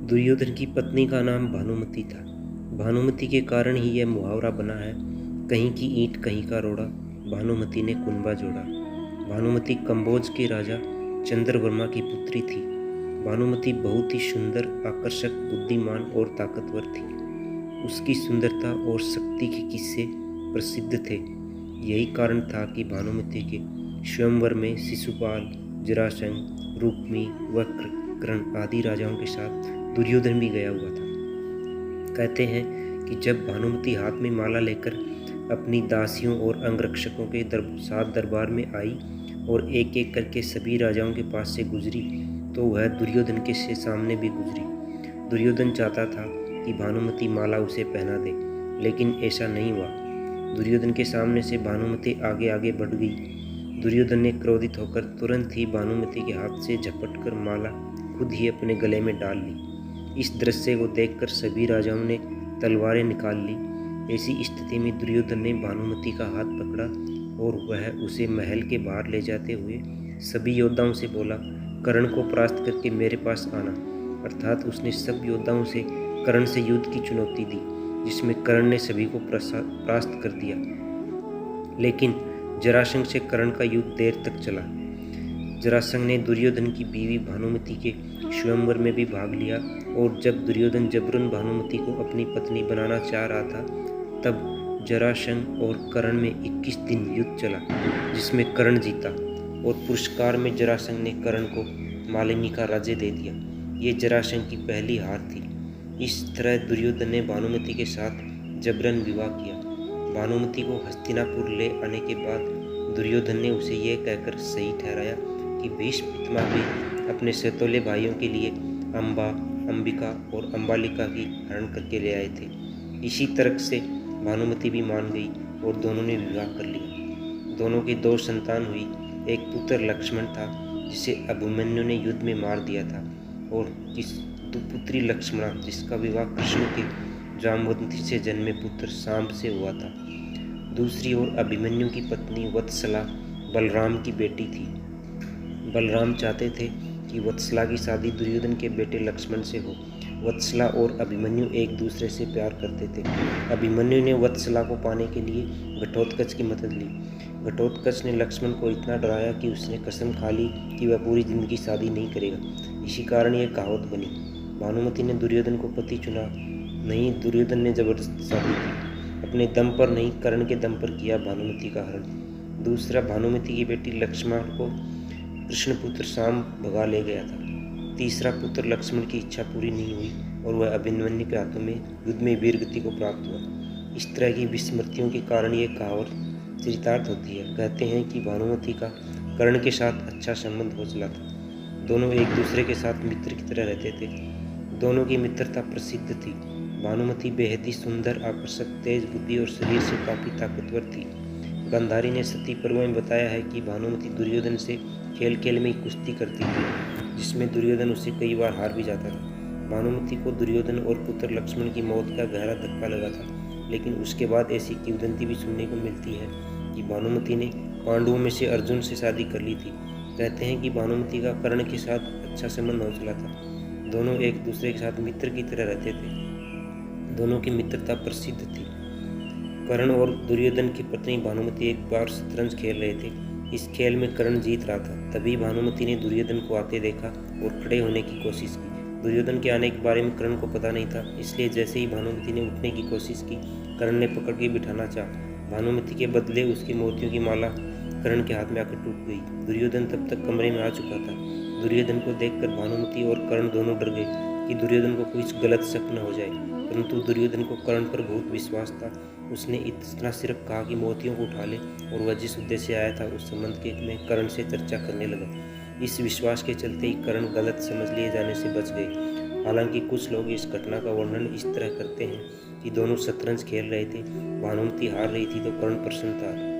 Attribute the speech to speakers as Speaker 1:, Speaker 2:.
Speaker 1: दुर्योधन की पत्नी का नाम भानुमति था। भानुमति के कारण ही यह मुहावरा बना है, कहीं की ईंट कहीं का रोड़ा, भानुमति ने कुनबा जोड़ा। भानुमति कंबोज के राजा चंद्रवर्मा की पुत्री थी। भानुमति बहुत ही सुंदर, आकर्षक, बुद्धिमान और ताकतवर थी। उसकी सुंदरता और शक्ति के किस्से प्रसिद्ध थे। यही कारण था कि भानुमति के स्वयंवर में शिशुपाल, जरासंध, रुक्मी, वक्र, कर्ण आदि राजाओं के साथ दुर्योधन भी गया हुआ था। कहते हैं कि जब भानुमति हाथ में माला लेकर अपनी दासियों और अंगरक्षकों के साथ दरबार में आई और एक एक करके सभी राजाओं के पास से गुजरी, तो वह दुर्योधन के से सामने भी गुजरी। दुर्योधन चाहता था कि भानुमति माला उसे पहना दे, लेकिन ऐसा नहीं हुआ। दुर्योधन के सामने से भानुमति आगे आगे बढ़ गई। दुर्योधन ने क्रोधित होकर तुरंत ही भानुमति के हाथ से झपट कर माला खुद ही अपने गले में डाल ली। इस दृश्य को देखकर सभी राजाओं ने तलवारें निकाल ली। ऐसी स्थिति में दुर्योधन ने भानुमति का हाथ पकड़ा और वह उसे महल के बाहर ले जाते हुए सभी योद्धाओं से बोला, कर्ण को परास्त करके मेरे पास आना। अर्थात उसने सब योद्धाओं से कर्ण से युद्ध की चुनौती दी, जिसमें कर्ण ने सभी को परास्त कर दिया। लेकिन जरासंध से कर्ण का युद्ध देर तक चला। जरासंध ने दुर्योधन की बीवी भानुमति के स्वयंवर में भी भाग लिया, और जब दुर्योधन जबरन भानुमति को अपनी पत्नी बनाना चाह रहा था, तब जरासंध और कर्ण में 21 दिन युद्ध चला, जिसमें कर्ण जीता और पुरस्कार में जरासंध ने कर्ण को मालिनी का राज्य दे दिया। ये जरासंध की पहली हार थी। इस तरह दुर्योधन ने भानुमति के साथ जबरन विवाह किया। भानुमति को हस्तिनापुर ले आने के बाद दुर्योधन ने उसे यह कहकर सही ठहराया कि भीष्म पितामह भी अपने सतोले भाइयों के लिए अम्बा, अंबिका और अम्बालिका की हरण करके ले आए थे। इसी तर्क से भानुमति भी मान गई और दोनों ने विवाह कर लिया। दोनों की 2 संतान हुई। एक पुत्र लक्ष्मण था, जिसे अभिमन्यु ने युद्ध में मार दिया था, और पुत्री लक्ष्मणा, जिसका विवाह कृष्ण के जाम्बवती से जन्मे पुत्र सांब से हुआ था। दूसरी ओर अभिमन्यु की पत्नी वत्सला बलराम की बेटी थी। बलराम चाहते थे कि वत्सला की शादी दुर्योधन के बेटे लक्ष्मण से हो। वत्सला और अभिमन्यु एक दूसरे से प्यार करते थे। अभिमन्यु ने वत्सला को पाने के लिए घटोत्कच की मदद ली। घटोत्कच ने लक्ष्मण को इतना डराया कि उसने कसम खा ली कि वह पूरी जिंदगी शादी नहीं करेगा। इसी कारण यह कहावत बनी। भानुमति ने दुर्योधन को पति चुना नहीं, दुर्योधन ने जबरदस्ती शादी की। अपने दम पर नहीं, कर्ण के दम पर किया भानुमति का हरण। दूसरा, भानुमति की बेटी लक्ष्मण को कृष्णपुत्र सांब भगा ले गया था। तीसरा पुत्र लक्ष्मण की इच्छा पूरी नहीं हुई और वह अभिमन्यु के हाथों में युद्ध में वीरगति को प्राप्त हुआ। इस तरह की विस्मृतियों के कारण ये कहावत चरितार्थ होती है। कहते हैं कि भानुमति का कर्ण के साथ अच्छा संबंध हो चला था। दोनों एक दूसरे के साथ मित्र की तरह रहते थे। दोनों की मित्रता प्रसिद्ध थी। भानुमति बेहद ही सुंदर, आकर्षक, तेज बुद्धि और शरीर से काफ़ी ताकतवर थी। गांधारी ने सती पर्व में बताया है कि भानुमति दुर्योधन से खेल खेल में कुश्ती करती थी, जिसमें दुर्योधन उसे कई बार हार भी जाता था। भानुमति को दुर्योधन और पुत्र लक्ष्मण की मौत का गहरा धक्का लगा था, लेकिन उसके बाद ऐसी किंवदंती भी सुनने को मिलती है कि भानुमति ने पांडवों में से अर्जुन से शादी कर ली थी। कहते हैं कि भानुमति का कर्ण के साथ अच्छा संबंध हो चला था। दोनों एक दूसरे के साथ मित्र की तरह रहते थे। दोनों की मित्रता प्रसिद्ध थी। कर्ण और दुर्योधन की पत्नी भानुमति एक बार शतरंज खेल रहे थे। इस खेल में कर्ण जीत रहा था। तभी भानुमति ने दुर्योधन को आते देखा और खड़े होने की कोशिश की। दुर्योधन के आने के बारे में कर्ण को पता नहीं था, इसलिए जैसे ही भानुमति ने उठने की कोशिश की, कर्ण ने पकड़ के बिठाना चाहा। भानुमति के बदले उसकी मोतियों की माला कर्ण के हाथ में आकर टूट गई। दुर्योधन तब तक कमरे में आ चुका था। दुर्योधन को देखकर भानुमति और कर्ण दोनों डर गए कि दुर्योधन को कुछ गलत शक न हो जाए, परंतु दुर्योधन को कर्ण पर बहुत विश्वास था। उसने इतना सिर्फ कहा कि मोतियों को उठा ले, और वह जिस उद्देश्य से आया था उस संबंध के में कर्ण से चर्चा करने लगा। इस विश्वास के चलते ही कर्ण गलत समझ लिए जाने से बच गए। हालांकि कुछ लोग इस घटना का वर्णन इस तरह करते हैं कि दोनों शतरंज खेल रहे थे, भानुमति हार रही थी तो कर्ण प्रसन्न था।